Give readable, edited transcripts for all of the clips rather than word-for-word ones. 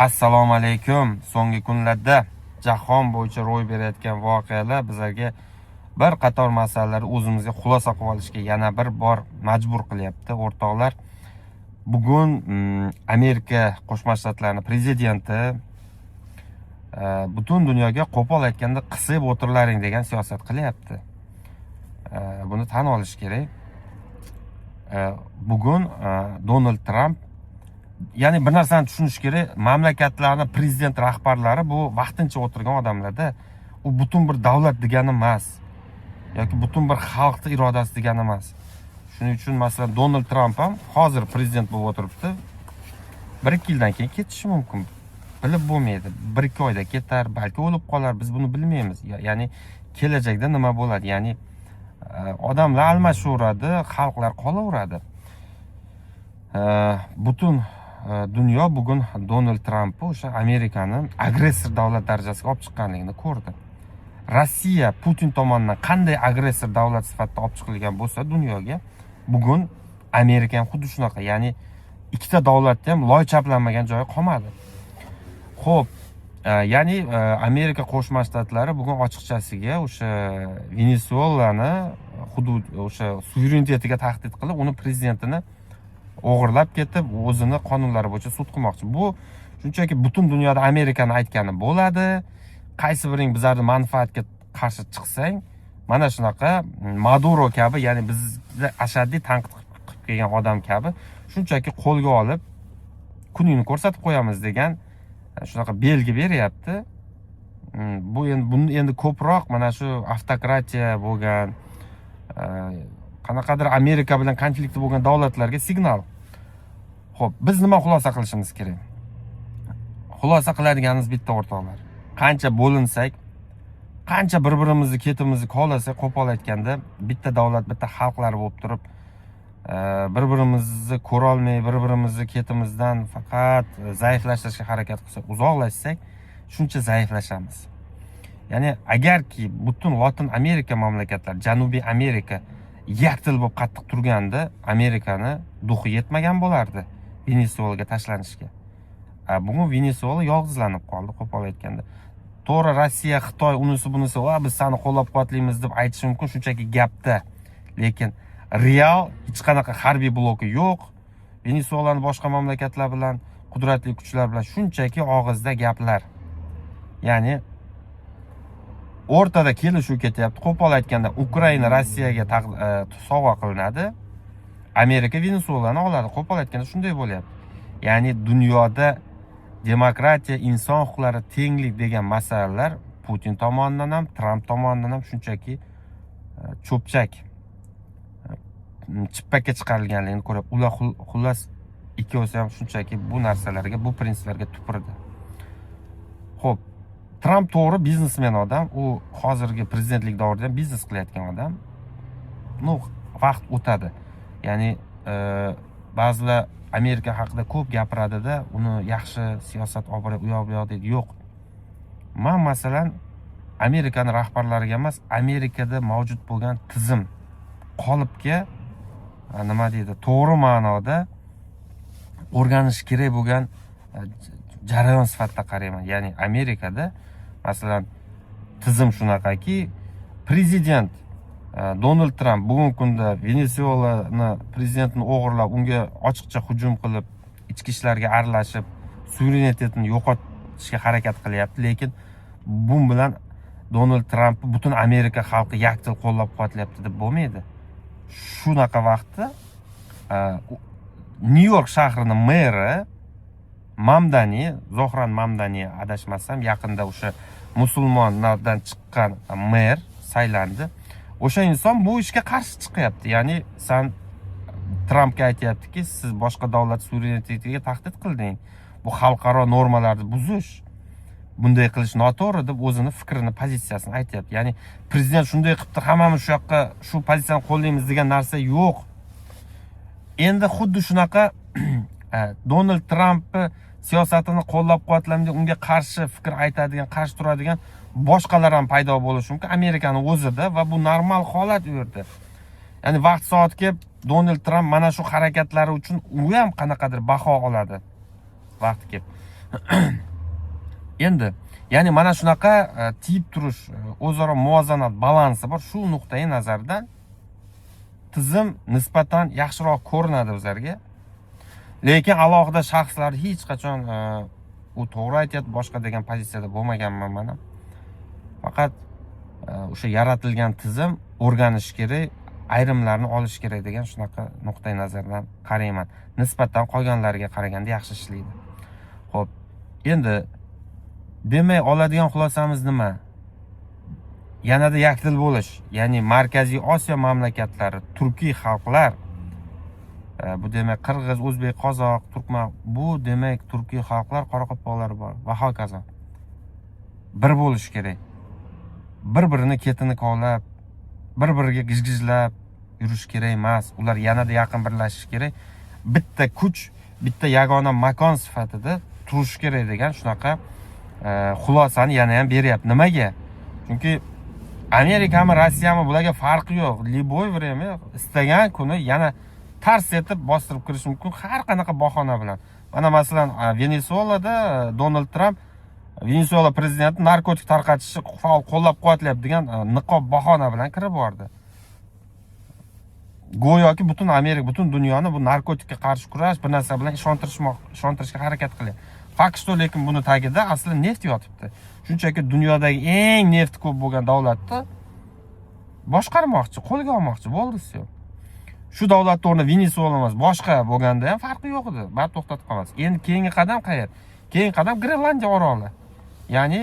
Assalomu alaykum. So'nggi kunlarda jahon bo'yicha ro'y berayotgan voqealar bizlarga bir qator masalalarni o'zimizga xulosa qilib olishga yana bir bor majbur qilyapti. O'rtoqlar, bugun Amerika Qo'shma Shtatlarining prezidenti butun dunyoga qo'pol aytganda qisib o'tirlaring degan siyosat qilyapti. Buni tan olish kerak. Bugun Donald Trump, ya'ni bir narsani tushunish kerak, mamlakatlarning prezident rahbarlari bu vaqtincha o'tirgan odamlarda, u butun bir davlat degani emas yoki butun bir xalqning irodasi degani emas. Shuning uchun masalan Donald Trump ham hozir prezident bo'lib o'tiribdi. 1-2 yildan keyin ketishi mumkin. Bilib bo'lmaydi. 1-2 oyda ketar, balki o'lib qolar, biz buni bilmaymiz. Ya'ni kelajakda nima bo'ladi? Ya'ni odamlar almashaveradi, xalqlar qolaveradi. Butun dunyo bugun Donald Trampni o'sha Amerikani agressor davlat darajasiga olib chiqqanligini ko'rdi. Rossiya Putin tomonidan qanday agressor davlat sifatida olib chiqilgan bo'lsa dunyoga, bugun Amerika ham xuddi shunaqa. Ya'ni ikkita davlatda ham loy chaplanmagan joyi qolmadi. Xo'p, ya'ni Amerika Qo'shma Shtatlari bugun ochiqchasiga o'sha Venesuelani hudud o'sha suverenitetiga tahdid qilib, uni prezidentini o'g'irlab ketib, o'zini qonunlari bo'yicha sud qilmoqchi. Bu shunchaki butun dunyoda Amerikani aytgani bo'ladi. Qaysi biring bizlarning manfaatga qarshi chiqsang, mana shunaqa Maduro kabi, ya'ni bizni ashaddiy tanqid qilib kelgan odam kabi shunchaki qo'lga olib kuningni ko'rsatib qo'yamiz degan shunaqa belgi beryapti. Bu endi ko'proq mana shu avtokratiya bo'lgan, qanaqadir Amerika bilan konflikti bo'lgan davlatlarga signal. Xo'p, biz nima xulosa qilishimiz kerak? Xulosa qiladiganimiz bitta, o'rtoqlar. Qancha bo'linsak, qancha bir-birimizni ketimizni qolasak, qo'pol aytganda bitta davlat, bitta xalqlar bo'lib turib, bir-birimizni ko'ra olmay, bir-birimizni ketimizdan faqat zaiflashtirishga harakat qilsak, uzoqlashsak, shuncha zaiflashamiz. Ya'ni agarki butun Latin Amerika mamlakatlari, Janubiy Amerika yakdil bo'lib qattiq turganda, Amerikani duxi yetmagan bo'lardi Venesuelaga tashlanishga. Bugun Venesuela yolg'izlanib qoldi, qo'pol aytganda. To'g'ri, Rossiya, Xitoy unisi bunisi, biz seni qo'llab-quvvatlaymiz deb aytish mumkin, shunchaki gapda. Lekin real hech qanaqa harbiy bloki yo'q. Venesuelaning boshqa mamlakatlar bilan, qudratli kuchlar bilan shunchaki og'izda gaplar. Ya'ni o'rtada kelishuv ketyapti. Qo'pol aytganda Ukraina Rossiyaga sovg'a qilinadi, Amerika Venesuelani oladi. Qo'pol aytganda shunday bo'lyapti. Ya'ni dunyoda demokratiya, inson huquqlari, tenglik degan masalalar Putin tomonidan ham, Trump tomonidan ham shunchaki cho'pchak, chippakka chiqarilganligini ko'rib, ular xullas ikkovsi ham shunchaki bu narsalarga, bu prinsiplarga tupurdi. Xo'p, Trump to'g'ri biznesmen odam, u hozirgi prezidentlik davrida ham biznes qilayotgan odam. Vaqt o'tadi. Ya'ni ba'zilar Amerika haqida ko'p gapiradi-da, uni yaxshi siyosat olib borib, u yoq deydi. Yo'q. Men masalan Amerikaning rahbarlariga emas, Amerikada mavjud bo'lgan tizim, qolipga nima deydi, to'g'ri ma'noda o'rganish kerak bo'lgan jarayon sifatida qarayman. Ya'ni Amerikada masalan tizim shunaqaki, prezident Donald Trump bugungi kunda Venesuelani prezidentini o'g'irlab, unga ochiqcha hujum qilib, ichki ishlarga aralashib, suverenitetini yo'qotishga harakat qilyapti. Lekin bu bilan Donald Trump butun Amerika xalqi yakdil qo'llab-quvvatlayapti deb bo'lmaydi. Shunaqa vaqtda New York shahrining meri Mamdani, Zohran Mamdani adashmasam, yaqinda o'sha musulmonlardan chiqqan mer saylandi. O'sha inson bu ishga qarshi chiqyapti. Ya'ni sen Trumpga aytayaptiki, siz boshqa davlat suverenitetiga tahdid qilding. Bu xalqaro normalarni buzish. Bunday qilish noto'g'ri deb o'zini fikrini, pozitsiyasini aytayapti. Ya'ni prezident shunday qilibdi, hammamiz shu yoqqa shu pozitsiyani qo'llaymiz degan narsa yo'q. Endi xuddi shunaqa Donald Trump siyosatini qo'llab-quvvatlaydi, unga qarshi fikr aytadigan, qarshi turadigan boshqalar ham paydo bo'lishi mumkin Amerikaning o'zida va bu normal holat u yerda. Ya'ni vaqt soat kelib Donald Trump mana shu harakatlari uchun u ham qanaqadir baho oladi. Vaqt kelib. Endi ya'ni mana shunaqa tiyib turish, o'zaro muvozanat balansi bor. Shu nuqtai nazardan tizim nisbatan yaxshiroq ko'rinadi bizlarga. Lekin alohida shaxslar hech qachon u to'g'ri aytyapti, boshqa degan pozitsiyada bo'lmaganman men ham. Faqat o'sha yaratilgan tizim o'rganish kerak, ayrimlarni olish kerak degan shunaqa nuqtai nazardan qarayman. Nisbatan qolganlariga qaraganda yaxshi ishlaydi. Xo'p, endi demak oladigan xulosamiz nima? Yanada yakdil bo'lish, ya'ni Markaziy Osiyo mamlakatlari, turkiy xalqlar, bu demak qirg'iz, o'zbek, qozoq, turkman, bu demak turkiy xalqlar, qoraqalpoqlar bor va hokazo. Bir bo'lish kerak. Bir-birini ketini kovlab, bir-biriga gijgijlab yurish kerak emas. Ular yanada yaqin birlashish kerak. Bitta kuch, bitta yagona makon sifatida turish kerak degan shunaqa xulosani yana ham beryapti. Nimaga? Chunki Amerikami, Rossiyami bularga farqi yo'q. Liboy время istagan kuni yana tars etib bostirib kirish mumkin har qanaqa bahona bilan. Mana masalan Venesuelada Donald Trump Venesuela prezidenti narkotik tarqatishni qo'llab-quvvatlayapti degan niqob bahona bilan kirib bordi. Go'yoki butun Amerika, butun dunyoni bu narkotikka qarshi kurash bir narsa bilan ishontirishga harakat qilyapti. Fakt lekin buni tagida aslida neft yotibdi. Shunchaki dunyodagi eng neft ko'p bo'lgan davlatni boshqarmoqchi, qo'lga olmoqchi bo'ldi-ku. Shu davlatning o'rni Venesuela emas, boshqa bo'lganda ham farqi yo'q edi. Bari to'xtatib qolmas. Endi keyingi qadam qayer? Keyingi qadam Grenlandiya oroli. Ya'ni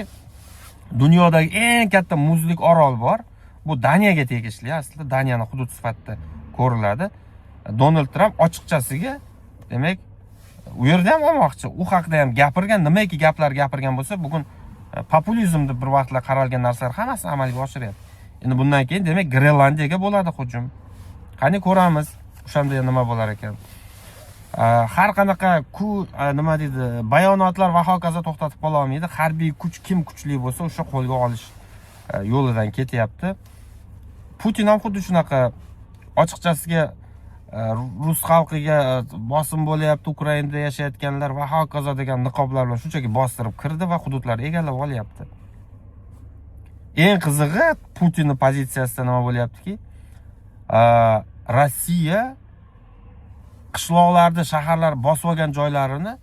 dunyodagi eng katta muzlik orol bor. Bu Daniyaga tegishli, aslida Daniyaning hudud sifatida ko'riladi. Donald Trump ochiqchasiga demak u yerda ham olmoqchi. U haqida ham gapirgan, nimaiki gaplar gapirgan bo'lsa, bugun populizm deb bir vaqtlar qaralgan narsalar hammasi amalga oshiryapti. Endi bundan keyin demak Grenlandiyaga bo'ladi hujum. Qani ko'ramiz, o'shanda nima bo'lar ekan. Har qanaqa nima deydi, bayonotlar va hokazo to'xtatib qola olmaydi. Harbiy kuch kim kuchli bo'lsa, o'sha qo'lga olish yo'lidan ketyapti. Putin ham xuddi shunaqa ochiqchasiga rus xalqiga bosim bo'lyapti, Ukrainada yashayotganlar va hokazo degan niqoblar bilan shunchaki bostirib kirdi va hududlarni egallab olyapti. Eng qizig'i Putinning pozitsiyasida nima bo'lyaptiki, Rossiya qishloqlarda, shaharlar bosib olgan joylarini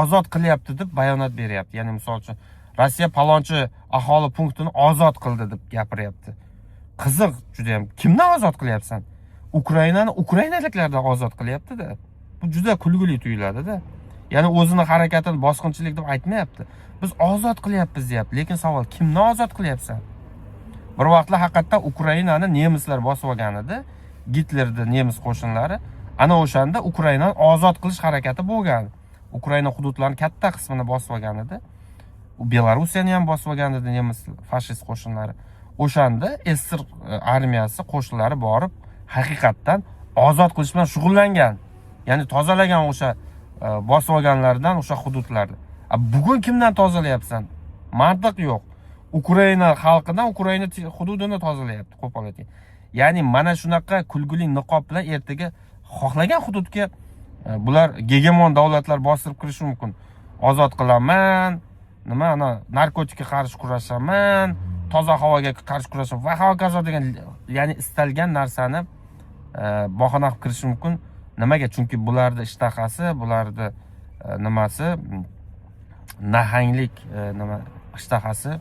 ozod qilyapti deb bayonot beryapti. Ya'ni misol uchun Rossiya palonchi aholi punktini ozod qildi deb gapiryapti. Qiziq, juda ham kimdan ozod qilyapsan? Ukrainani ukrainaliklardan ozod qilyapti-da. Bu juda kulgili tuyuladi-da. Ya'ni o'zini harakatini bosqinchilik deb aytmayapti. Biz ozod qilyapmiz deyapti. Lekin savol, kimni ozod qilyapsan? Bir vaqtlar haqiqatdan Ukrainani nemislar bosib olgan edi. Gitlerning nemis qo'shinlari ana o'shanda Ukrainani ozod qilish harakati bo'lgan. Ukraina hududlarining katta qismini bosib olgan edi. U Belarusiyani ham bosib olgan edi nemis fashist qo'shinlari. O'shanda SSR armiyasi qo'shinlari borib haqiqatdan ozod qilish bilan shug'ullangan. Ya'ni tozalagan o'sha bosib olganlardan o'sha hududlarni. Bugun kimdan tozalayapsan? Mantiq yo'q. Ukraina xalqidan Ukraina hududini tozalayapti, qo'polati. Ya'ni mana shunaqa kulguli niqob bilan ertaga xohlagan hududga bular gegemon davlatlar bostirib kirishi mumkin. Ozod qilaman, nima ana narkotikka qarshi kurashaman, toza havoga qarshi kurashaman va hokazo degan, ya'ni istalgan narsani bahona qilib kirish mumkin. Nimaga? Chunki bularda ishtahasi, bularda nimasi nahanglik nima ishtahasi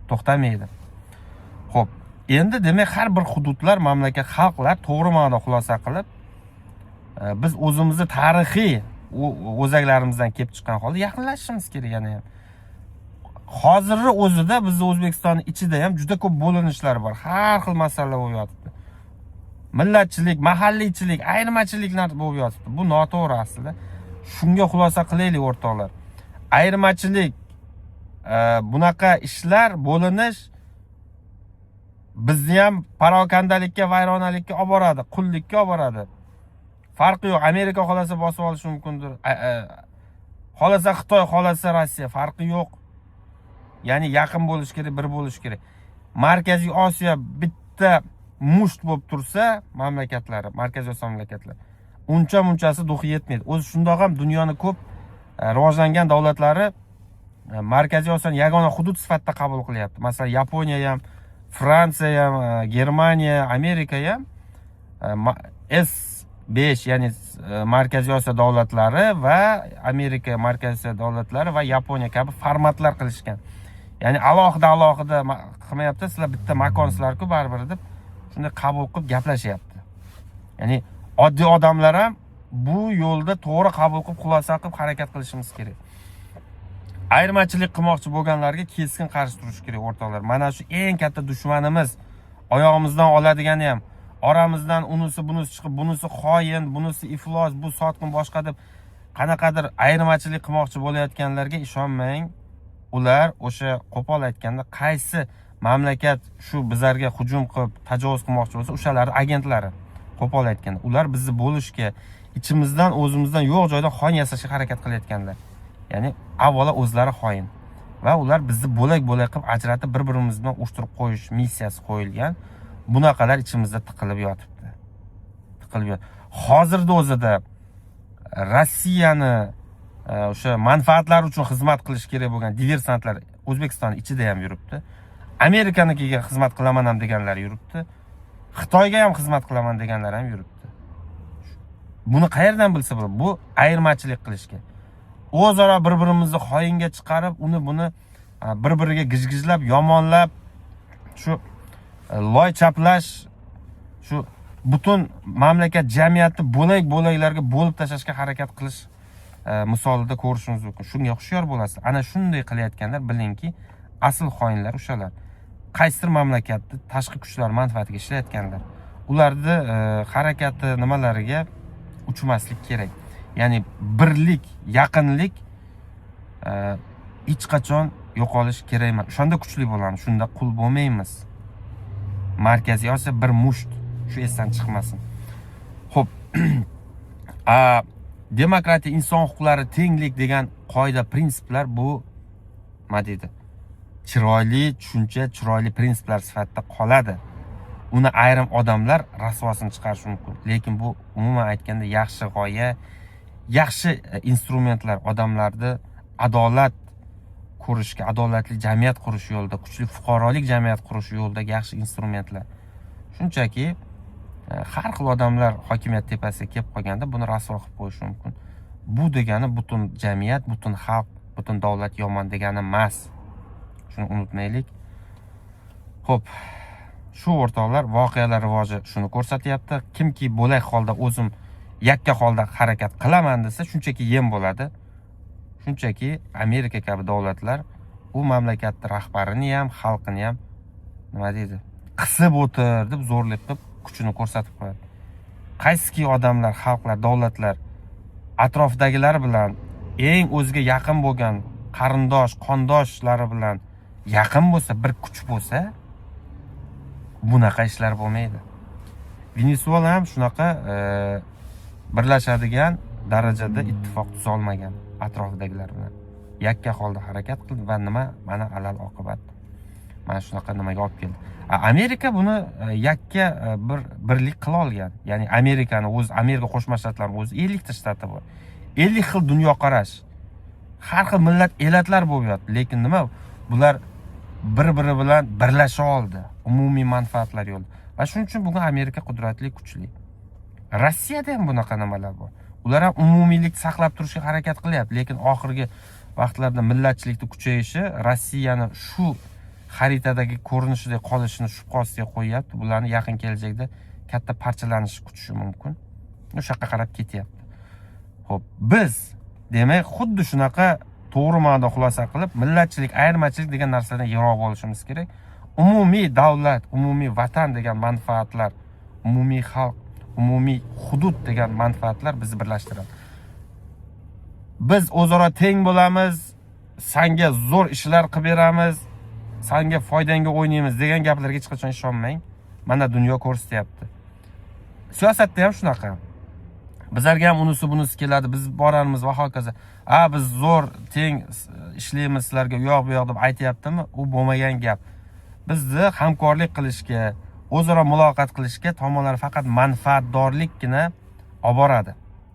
to'xtamaydi. Xo'p, endi demak har bir hududlar, mamlakat, xalqlar to'g'ri ma'noda xulosa qilib biz o'zimizni tarixiy o'zaklarimizdan kelib chiqqan holda yaqinlashishimiz kerak yana ham. Hozirgi o'zida bizning O'zbekistonning ichida ham juda ko'p bo'linishlar bor. Har xil masalalar bo'lib yotibdi. Millatchilik, mahalliychilik, ayirmachiliklar bo'lib yotibdi. Bu noto'g'ri aslida. Shunga xulosa qilaylik o'rtoqlar. Ayirmachilik, bunaqa ishlar, bo'linish bizni ham parokandalikka, vayronalikka olib boradi, qullikka olib boradi. Farqi yo'q. Amerika xolasa bosib olishi mumkindir. Xolasa Xitoy, xolasa Rossiya, farqi yo'q. Ya'ni yaqin bo'lish kerak, bir bo'lish kerak. Markaziy Osiyo bitta musht bo'lib tursa, mamlakatlari, Markaziy Osiyo mamlakatlari, uncha-munchasi duxi yetmaydi. O'zi shundoq ham dunyoni ko'p rivojlangan davlatlari Markaziy Osiyoni yagona hudud sifatida qabul qilyapti. Masalan, Yaponiya ham, Fransiya ham, Germaniya, Amerika ham S5, ya'ni Markaziy Osiyo davlatlari va Amerika Markaziy Osiyo davlatlari va Yaponiya kabi formatlar qilishgan. Ya'ni alohida qilmayapti, sizlar bitta makonsizlar-ku baribir deb shunday qabul qilib gaplashyapti. Ya'ni oddiy odamlar ham bu yo'lda to'g'ri qabul qilib, xulosa qilib harakat qilishimiz kerak. Ayirmachilik qilmoqchi bo'lganlarga keskin qarshi turish kerak o'rtoqlar. Mana shu eng katta dushmanimiz. Oyog'imizdan oladigani ham, oramizdan unisi bunisi chiqib, bunisi xoin, bunisi iflos, bu sotqin boshqa deb qanaqadir ayirmachilik qilmoqchi bo'layotganlarga ishonmang. Ular o'sha qo'pol aytganda qaysi mamlakat shu bizlarga hujum qilib, tajovuz qilmoqchi bo'lsa, o'shalarning agentlari. Qo'pol aytganda, ular bizni bo'lishga, ichimizdan, o'zimizdan yo'q joyda xoin yasashga harakat qilayotganlar. Ya'ni avvalo o'zlari xoin va ular bizni bo'lak-bo'lak qilib ajratib bir-birimiz bilan urushtirib qo'yish missiyasi qo'yilgan. Bunaqalar ichimizda tiqilib yotibdi. Hozirda o'zida Rossiyani o'sha manfaatlari uchun xizmat qilish kerak bo'lgan diversantlar O'zbekiston ichida ham yuribdi. Amerikanikiga xizmat qilaman ham deganlar yuribdi. Xitoyga ham xizmat qilaman deganlar ham yuribdi. Buni qayerdan bilsa bo'ladi? Bu ayirmachilik qilishga. O'zaro bir-birimizni xoinga chiqarib, buni bir-biriga gijgijlab, yomonlab, shu loy chaplash, shu butun mamlakat jamiyatni bo'lak-bo'laklarga bo'lib tashlashga harakat qilish misolida ko'rishingiz mumkin. Shunga hushyor bo'lasiz. Ana shunday qilayotganlar bilingki, asl xoinlar o'shalar. Qaysidir mamlakatni tashqi kuchlar manfaatiga ishlayotganlar. Ularni harakati nimalariga uchmaslik kerak. Ya'ni birlik, yaqinlik hech qachon yo'qolish kerak emas. Shunda kuchli bo'lamiz, shunda qul bo'lmaymiz. Markaziy Osiyo bir musht, shu esdan chiqmasin. Xo'p. Demokratiya, inson huquqlari, tenglik degan qoida, prinsiplar bu nima deydi? Chiroyli tushuncha, chiroyli prinsiplar sifatida qoladi. Uni ayrim odamlar rasvosini chiqarishi mumkin. Lekin bu umuman aytganda yaxshi g'oya, yaxshi instrumentlar, odamlarni adolat ko'rishga, adolatli jamiyat qurish yo'lida, kuchli fuqarolik jamiyat qurish yo'lidagi yaxshi instrumentlar. Shunchaki har xil odamlar hokimiyat tepasiga kelib qolganda buni rasvo qilib qo'yish mumkin. Bu degani butun jamiyat, butun xalq, butun davlat yomon degani emas. Shuni unutmaylik. Xo'p, shu o'rtoqlar, voqealar rivoji shuni ko'rsatyapti. Kimki bo'lak holda o'zim yakka holda harakat qilaman desa, shunchaki yem bo'ladi. Shunchaki Amerika kabi davlatlar u mamlakatning rahbarini ham, xalqini ham nima deydi? Qisib o'tir deb zo'rlik qilib kuchini ko'rsatib qo'yadi. Qaysiki odamlar, xalqlar, davlatlar atrofdagilar bilan eng o'ziga yaqin bo'lgan qarindosh, qondoshlari bilan yaqin bo'lsa, bir kuch bo'lsa, bunaqa ishlar bo'lmaydi. Venesuela ham shunaqa birlashadigan darajada ittifoq tuza olmagan atrofidagilar bilan. Yakka holda harakat qildi va mana alal oqibat. Mana shunaqa nimaga olib keldi. Amerika buni yakka birlik qila olgan. Ya'ni Amerika Qo'shma Shtatlarining o'zi 50 ta shtati bor. 50 xil dunyoqarash. Har xil millat, elatlar bo'lib yotdi. Lekin nima? Bular bir-biri bilan birlasha oldi. Umumiy manfaatlar yo'lida. Va shuning uchun bugun Amerika qudratli, kuchli. Rossiyada ham bunaqa nimalar bor. Ular ham umumiylik saqlab turishga harakat qilyapti, lekin oxirgi vaqtlarda millatchilikning kuchayishi Rossiyani shu xaritadagi ko'rinishida qolishini shubha ostiga qo'yapti. Bularni yaqin kelajakda katta parchalanish kutishi mumkin. O'sha yoqqa qarab ketyapti. Xo'p, biz demak xuddi shunaqa to'g'ri ma'noda xulosa qilib, millatchilik, ayirmachilik degan narsalardan yiroq bo'lishimiz kerak. Umumiy davlat, umumiy vatan degan manfaatlar, umumiy xalq, umumiy hudud degan manfaatlar bizni birlashtiradi. Biz o'zaro teng bo'lamiz, senga zo'r ishlar qilib beramiz, senga foydangga o'ynaymiz degan gaplarga hech qachon ishonmang. Mana dunyo ko'rsatyapti. Siyosatda ham shunaqa. Bizlarga ham unisi bunisi keladi, biz boramiz va hokazo. Biz zo'r teng ishlaymiz sizlarga u yoq bu yoq deb aytayaptimi? U bo'lmagan gap. Bizni hamkorlik qilishga, o'zaro muloqot qilishga tomonlar faqat manfaatdorlikgina olib boradi.